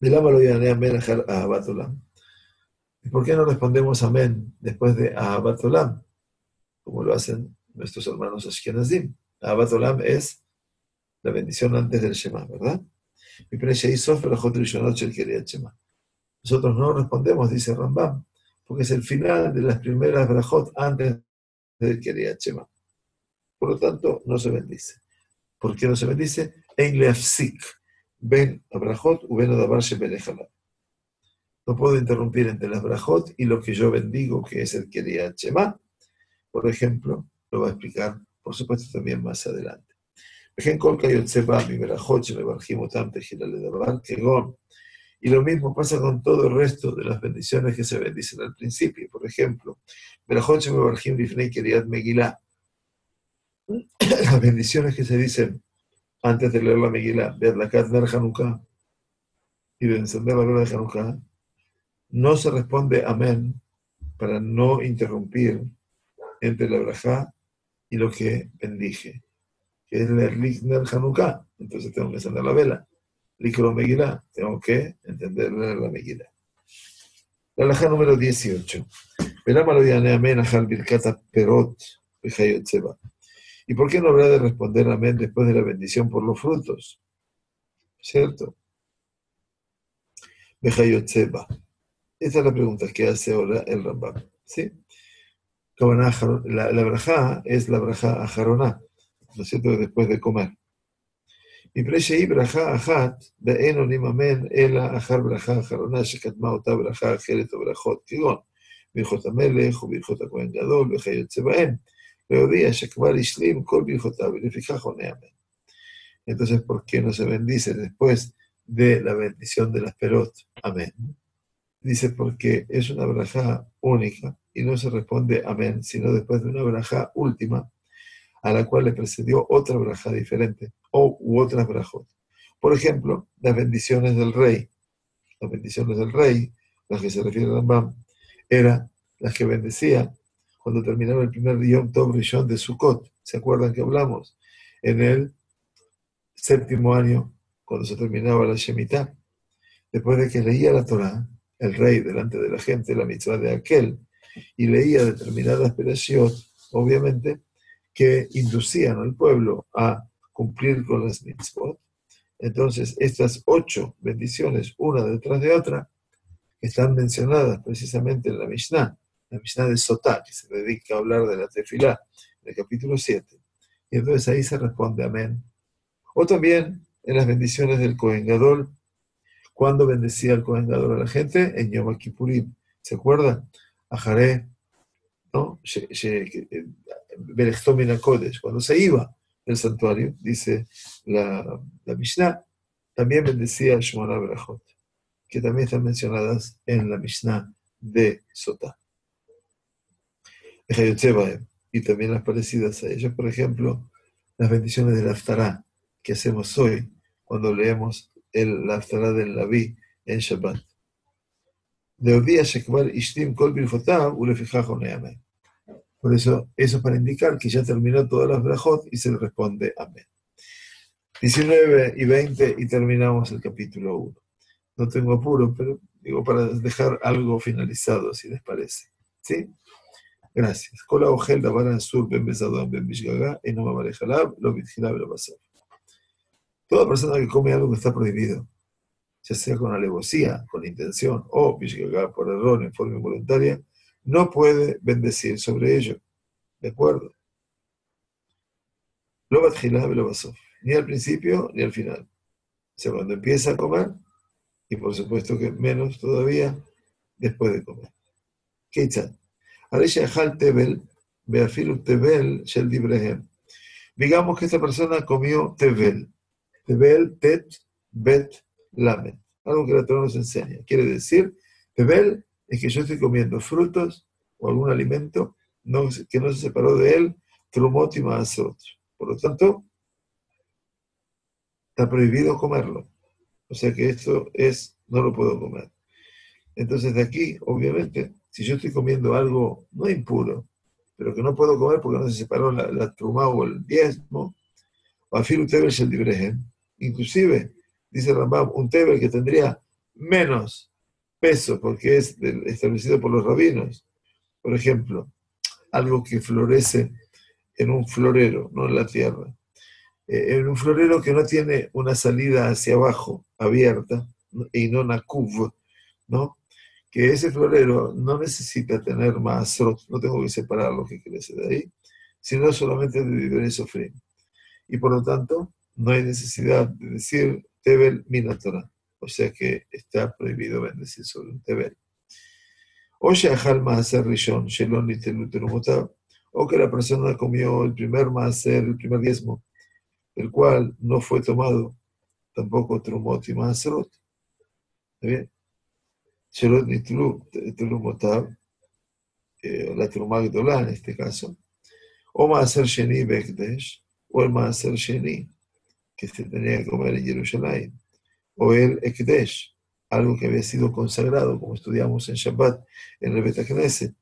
¿Y por qué no respondemos amén después de Ahabat Olam, como lo hacen nuestros hermanos Ashkenazim? Ahabat Olam es la bendición antes del Shema, ¿verdad? Nosotros no respondemos, dice Rambam, porque es el final de las primeras brajot antes del Kiryat Shema. Por lo tanto, no se bendice. ¿Por qué no se bendice? En leafsik, ben abrajot u ben adabar shebelejala. No puedo interrumpir entre las brajot y lo que yo bendigo, que es el Kiryat Shema. Por ejemplo, lo va a explicar, por supuesto, también más adelante. Y lo mismo pasa con todo el resto de las bendiciones que se bendicen al principio. Por ejemplo, las bendiciones que se dicen antes de leer la Megilá, ver la Ner Hanukkah y de encender la vela de Hanukkah, no se responde amén para no interrumpir entre la brajá y lo que bendije, que es leer Ner Hanukkah. Entonces tengo que encender la vela. Likro Megilá, tengo que entender la Megilá. La alajá número 18. ¿Y por qué no habrá de responder amén después de la bendición por los frutos? ¿Cierto? Bejayotzeba. Esta es la pregunta que hace ahora el Rambam. ¿Sí? La brajá es la brajá ajaroná, ¿no es cierto? Después de comer. מפני שהיא ברכה אחת, ואין עונים אמן, אלא אחר ברכה אחרונה שקדמה אותה ברכה אחרת או ברכות, כגון ברכות המלך וברכות הכהן גדול וכיוצא בהם, והודיע שכבר השלים כל ברכותיו, ולפיכך עונה אמן. Entonces, ¿por qué no se bendice después de la bendición de las perot? Amén. Dice, porque es una brajá única y no se responde amén, sino después de una brajá última, a la cual le precedió otra brajá diferente, u otras brajot. Por ejemplo, las bendiciones del rey. Las bendiciones del rey, las que se refiere a Rambam, eran las que bendecía cuando terminaba el primer Yom Tov Rishon de Sukkot. ¿Se acuerdan que hablamos? En el séptimo año, cuando se terminaba la Shemitah, después de que leía la Torah, el rey delante de la gente, la mitzvah de aquel, y leía determinadas perashiot, obviamente, que inducían al pueblo a cumplir con las mitzvot. Entonces, estas 8 bendiciones, una detrás de otra, están mencionadas precisamente en la Mishnah de Sotá, que se dedica a hablar de la Tefilá, en el capítulo 7. Y entonces ahí se responde amén. O también en las bendiciones del Kohen Gadol, cuando bendecía el Kohen Gadol a la gente, en Yom Kippurim. ¿Se acuerdan? Ajaré, ¿no? Berechtomina Kodesh, cuando se iba del santuario, dice la Mishnah, también bendecía a Shmona Berachot, que también están mencionadas en la Mishnah de Sotá. Y también las parecidas a ellas, por ejemplo, las bendiciones del Haftará que hacemos hoy cuando leemos el Haftará del Naví en Shabbat. Deodía Shekvar Ishtim Kol Birchotav Ulefichach Onei Amén. Por eso es para indicar que ya terminó todas las brajot y se le responde amén. 19 y 20 y terminamos el capítulo 1. No tengo apuro, pero digo para dejar algo finalizado, si les parece. ¿Sí? Gracias. Kola ojel davar asur ben besadón ben bishgaga y no mamare jalab lo vitjilab lo basar. Toda persona que come algo que está prohibido, ya sea con alevosía, con intención, o por error en forma involuntaria, no puede bendecir sobre ello. ¿De acuerdo? Lo batjilá lo basó. Ni al principio ni al final. O sea, cuando empieza a comer, y por supuesto que menos todavía después de comer. Keitzad. Areya Hal Tebel, Beafilu Tebel, Shel Dibrehem. Digamos que esta persona comió Tebel. Tebel, Tet, Bet, Lamet. Algo que la Torah nos enseña. Quiere decir, Tebel es que yo estoy comiendo frutos o algún alimento que no se separó de él, Trumot y Maasot. Por lo tanto, está prohibido comerlo. O sea que esto no lo puedo comer. Entonces de aquí, obviamente, si yo estoy comiendo algo no impuro, pero que no puedo comer porque no se separó la trumá o el diezmo, o afir un tebel shel dibrehem, inclusive, dice Rambam, un tebel que tendría menos peso porque es establecido por los rabinos. Por ejemplo, algo que florece en un florero, no en la tierra. En un florero que no tiene una salida hacia abajo abierta, y no una cuv, ¿no? Que ese florero no necesita tener más, no tengo que separar lo que crece de ahí, sino solamente de vivir sofrim. Y por lo tanto, no hay necesidad de decir Tebel Minatora, o sea que está prohibido bendecir sobre un Tebel. O Shahal Maaser Rishon, Shelon Niteluterumotab, o que la persona comió el primer Maaser, el primer diezmo, el cual no fue tomado, tampoco Trumot y Maaserot. ¿Está bien? Shelon Niteluterumotab, la Trumá Gdolá en este caso, o Maaser Sheni Bekdesh, o el Maaser Sheni, que se tenía que comer en Jerusalén, o el Ekdesh, algo que había sido consagrado, como estudiamos en Shabbat, en el Bet Knesset,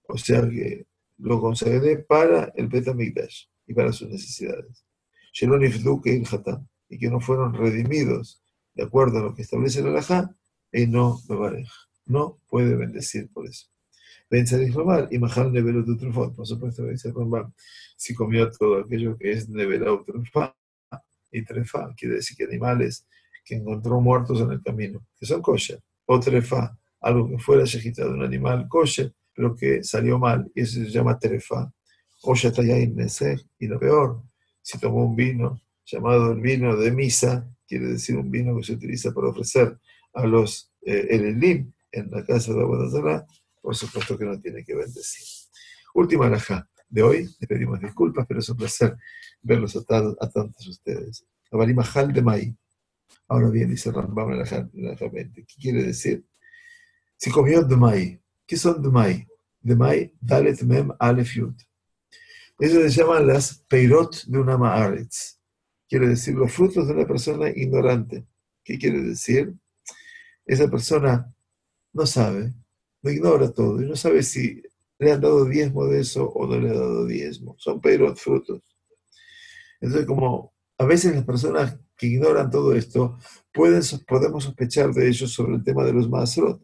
o sea que lo consagré para el Bet HaMikdash y para sus necesidades. Shelon Ifdu Keil Hatam, y que no fueron redimidos de acuerdo a lo que establece el Halajá, y no Mevarej, no puede bendecir por eso. Pensar mal y Mahal Nevelot Utrufot, por supuesto, dice Rambam, si comió todo aquello que es Nevelot Utrufot, y trefa, quiere decir que animales que encontró muertos en el camino, que son kosher, o trefa, algo que fuera shejita de un animal kosher, pero que salió mal, y eso se llama trefa, o yatayain nesej, y lo peor, si tomó un vino llamado el vino de misa, quiere decir un vino que se utiliza para ofrecer a los Elelim en la casa de Abodazara, por supuesto que no tiene que bendecir. Última alajá de hoy, les pedimos disculpas, pero es un placer verlos a tantos ustedes. Avarimajal de Maí. Ahora bien, dice Rambam en la 20. ¿Qué quiere decir? Si comió de Maí. ¿Qué son de Maí? De Maí, Dalet Mem Alef Yud. Eso se llaman las Peirot de una Ma'aretz. Quiere decir los frutos de una persona ignorante. ¿Qué quiere decir? Esa persona no sabe, lo ignora todo y no sabe si le han dado diezmo de eso o no le han dado diezmo. Son Peirot, frutos. Entonces, como a veces las personas que ignoran todo esto, podemos sospechar de ellos sobre el tema de los Maasrot.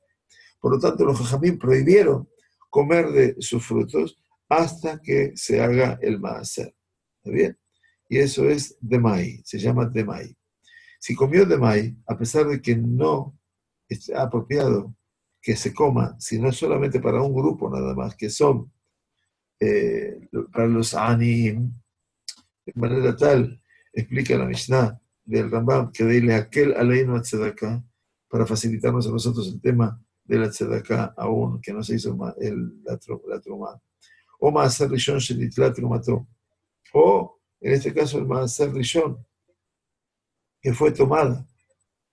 Por lo tanto, los Jajamim prohibieron comer de sus frutos hasta que se haga el Maaser. ¿Está bien? Y eso es Demai, se llama Demai. Si comió Demai, a pesar de que no es apropiado que se coma, sino solamente para un grupo nada más, que son para los Anim, de manera tal, explica la Mishnah del Rambam, que de aquel aleino a tzedakah, para facilitarnos a nosotros el tema de la tzedakah, aún que no se hizo la trumá. O Maaser Rishon Shelitla Trumato. O, en este caso, el Maaser Rishon, que fue tomada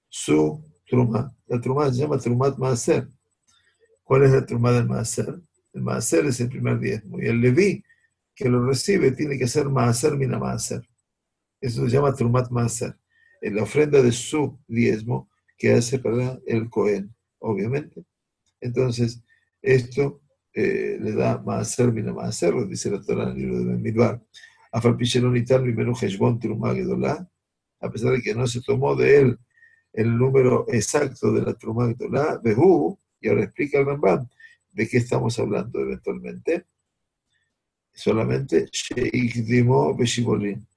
su trumá. La trumá se llama Trumat Maaser. ¿Cuál es la trumá del Maaser? El Maaser es el primer diezmo. Y el Leví, que lo recibe, tiene que ser Maaser Mina Maaser. Eso se llama Trumat Maaser, en la ofrenda de su diezmo que hace para el Cohen, obviamente. Entonces, esto le da Maaser Mina Maaser, lo dice la Torah en el libro de Bamidbar. A pesar de que no se tomó de él el número exacto de la Trumá Gedolá, Behu, y ahora explica el Rambam de qué estamos hablando eventualmente, solamente Sheikdimo Beshibolin.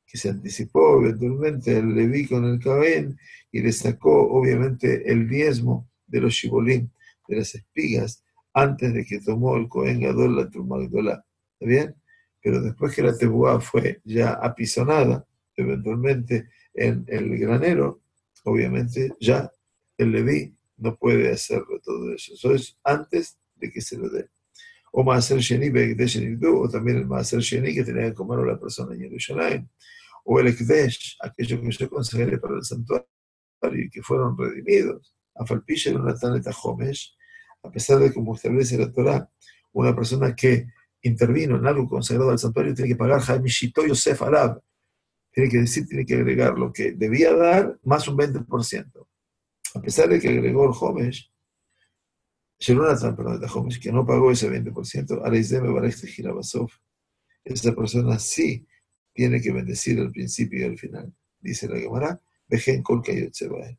que se anticipó eventualmente al Leví con el Caben y le sacó obviamente el diezmo de los shibolín, de las espigas, antes de que tomó el Cohen Gadol la Trumá Gdolá. ¿Está bien? Pero después que la tebuá fue ya apisonada, eventualmente en el granero, obviamente ya el Leví no puede hacerlo todo eso. Eso es antes de que se lo dé. O Maaser Sheni, Be'ekdesh Nigdu, o también el Maaser Sheni que tenía que comer la persona en Jerusalén. O el Ekdesh, aquello que yo consagré para el santuario y que fueron redimidos. Afalpish era una taneta Homesh, a pesar de como establece la Torah, una persona que intervino en algo consagrado al santuario tiene que pagar Haimishito Yosef Alab. Tiene que decir, tiene que agregar lo que debía dar más un 20%. A pesar de que agregó el Homesh, Jonathan, perdón, de Homesh, que no pagó ese 20%, Areizeme Bareste Girabasov, esa persona sí tiene que bendecir al principio y al final. Dice la Gemara, Vejen Kol Kayotzebae.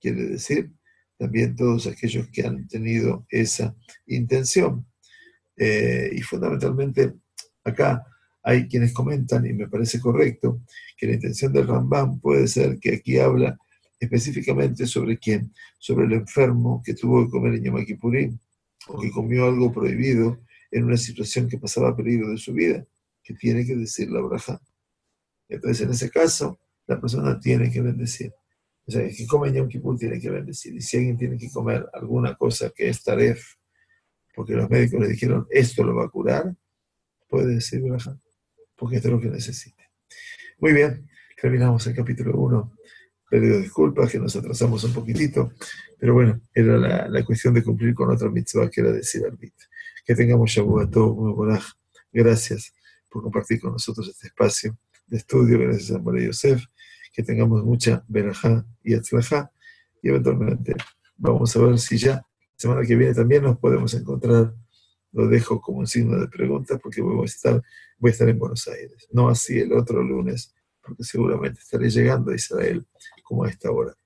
Quiere decir, también todos aquellos que han tenido esa intención. Y fundamentalmente, acá hay quienes comentan, y me parece correcto, que la intención del Rambam puede ser que aquí habla específicamente sobre quién, sobre el enfermo que tuvo que comer en Yom Kippurim, o que comió algo prohibido en una situación que pasaba peligro de su vida, que tiene que decir la braja. Entonces, en ese caso, la persona tiene que bendecir. O sea, el que come en Yom Kippur tiene que bendecir. Y si alguien tiene que comer alguna cosa que es taref, porque los médicos le dijeron esto lo va a curar, puede decir braja, porque esto es lo que necesita. Muy bien, terminamos el capítulo 1. Pido disculpas que nos atrasamos un poquitito, pero bueno, era la cuestión de cumplir con otra mitzvah que era decir arbit. Que tengamos Shavuot Tov, muy buenas. Gracias por compartir con nosotros este espacio de estudio. Gracias a María Yosef. Que tengamos mucha berajá y atzlajá. Y eventualmente vamos a ver si ya la semana que viene también nos podemos encontrar. Lo dejo como un signo de pregunta porque voy a estar en Buenos Aires. No así el otro lunes, porque seguramente estaré llegando a Israel como a esta hora.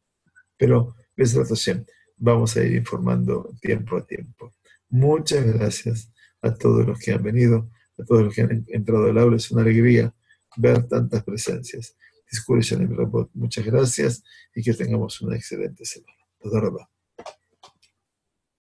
Pero, Besrat Hashem, vamos a ir informando tiempo a tiempo. Muchas gracias a todos los que han venido, a todos los que han entrado al aula. Es una alegría ver tantas presencias. Muchas gracias y que tengamos una excelente semana. Toda